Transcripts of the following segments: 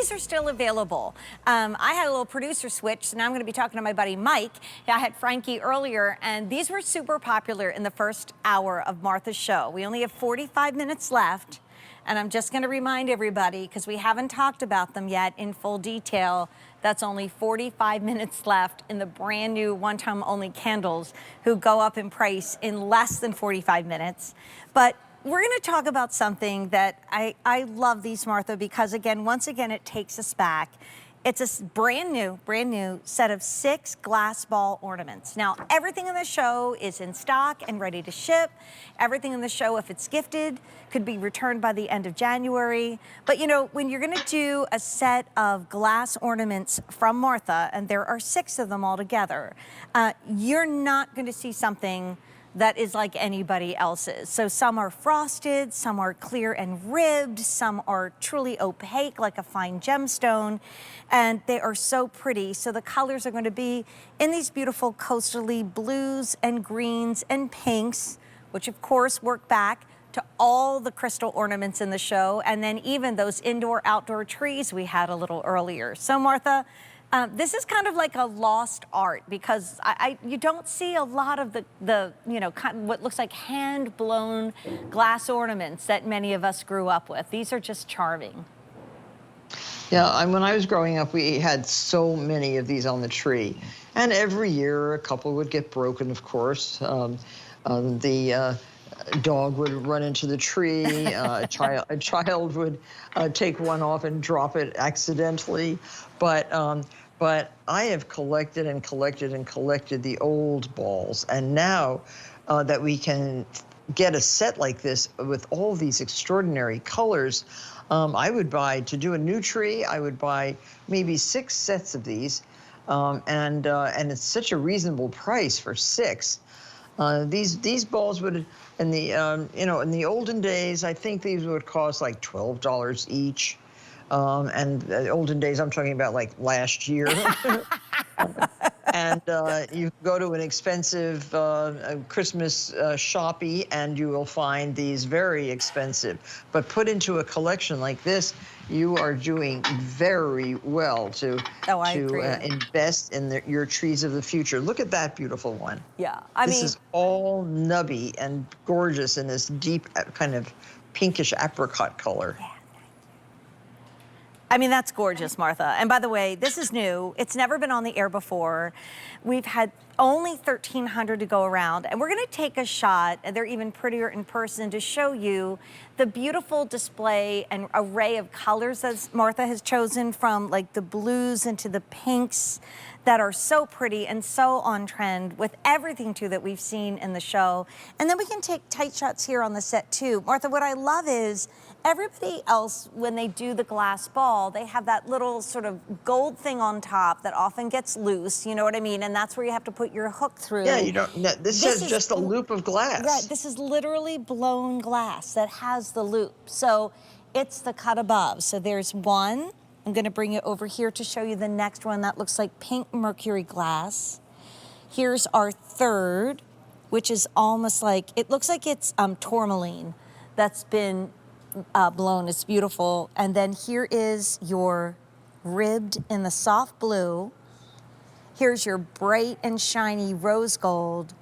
these are still available. I had a little producer switch, so now I'm going to be talking to my buddy Mike. I had Frankie earlier, and these were super popular in the first hour of Martha's show. We only have 45 minutes left, and I'm just going to remind everybody, because we haven't talked about them yet in full detail, that's only 45 minutes left in the brand new one-time only candles who go up in price in less than 45 minutes. But we're going to talk about something that I love these, Martha, because again, once again, it takes us back. It's a brand new set of 6 glass ball ornaments. Now, everything in the show is in stock and ready to ship. Everything in the show, if it's gifted, could be returned by the end of January. But you know, when you're gonna do a set of glass ornaments from Martha, and there are 6 of them all together, you're not gonna see something that is like anybody else's. So some are frosted, some are clear and ribbed, some are truly opaque like a fine gemstone, and they are so pretty. So the colors are going to be in these beautiful coastally blues and greens and pinks, which of course work back to all the crystal ornaments in the show, and then even those indoor-outdoor trees we had a little earlier. So Martha, this is kind of like a lost art, because you don't see a lot of the you know, kind of what looks like hand-blown glass ornaments that many of us grew up with. These are just charming. Yeah, when I was growing up, we had so many of these on the tree. And every year, a couple would get broken, of course. The dog would run into the tree. A child would take one off and drop it accidentally. But I have collected and collected and collected the old balls. And now that we can get a set like this with all these extraordinary colors, I would buy, to do a new tree, I would buy maybe 6 sets of these. And it's such a reasonable price for 6. These balls would, in the you know, in the olden days, I think these would cost like $12 each. And the olden days, I'm talking about like last year. And you go to an expensive Christmas shoppy, and you will find these very expensive. But put into a collection like this, you are doing very well to invest in your trees of the future. Look at that beautiful one. Yeah, this is all nubby and gorgeous in this deep kind of pinkish apricot color. Yeah. I mean, that's gorgeous, Martha. And by the way, this is new. It's never been on the air before. We've had only 1,300 to go around, and we're gonna take a shot, and they're even prettier in person, to show you the beautiful display and array of colors that Martha has chosen, from like the blues into the pinks that are so pretty and so on trend with everything too that we've seen in the show. And then we can take tight shots here on the set too. Martha, what I love is everybody else, when they do the glass ball, they have that little sort of gold thing on top that often gets loose, you know what I mean? And that's where you have to put your hook through. Yeah, you don't, this is just a loop of glass. Right, this is literally blown glass that has the loop. So it's the cut above. So there's one. I'm gonna bring it over here to show you the next one. That looks like pink mercury glass. Here's our third, which is almost like, it looks like it's tourmaline that's been blown. It's beautiful. And then here is your ribbed in the soft blue. Here's your bright and shiny rose gold.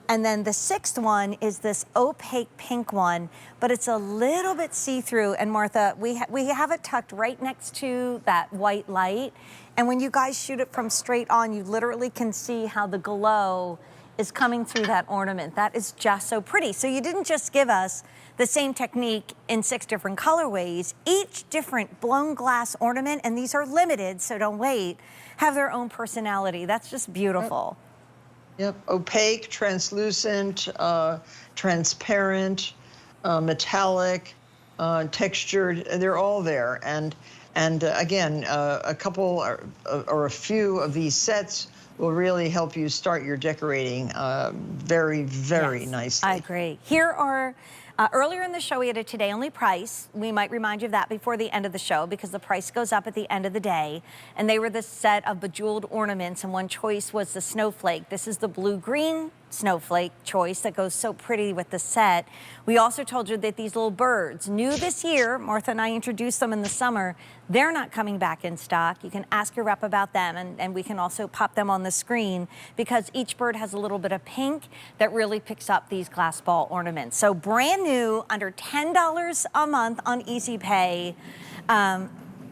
And then the 6th one is this opaque pink one, but it's a little bit see-through. And Martha, we have it tucked right next to that white light. And when you guys shoot it from straight on, you literally can see how the glow is coming through that ornament. That is just so pretty. So you didn't just give us the same technique in 6 different colorways. Each different blown glass ornament, and these are limited, so don't wait, have their own personality. That's just beautiful. Yep, opaque, translucent, transparent, metallic, textured, they're all there. And again, a couple or a few of these sets will really help you start your decorating very, very nicely. I agree. Here are Earlier in the show, we had a today only price. We might remind you of that before the end of the show because the price goes up at the end of the day. And they were the set of bejeweled ornaments, and one choice was the snowflake. This is the blue-green snowflake choice that goes so pretty with the set. We also told you that these little birds, new this year, Martha and I introduced them in the summer, they're not coming back in stock. You can ask your rep about them, and we can also pop them on the screen because each bird has a little bit of pink that really picks up these glass ball ornaments. So brand new, under $10 a month on Easy Pay.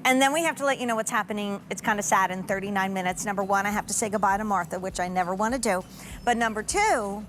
And then we have to let you know what's happening. It's kind of sad in 39 minutes. Number one, I have to say goodbye to Martha, which I never want to do. But number two,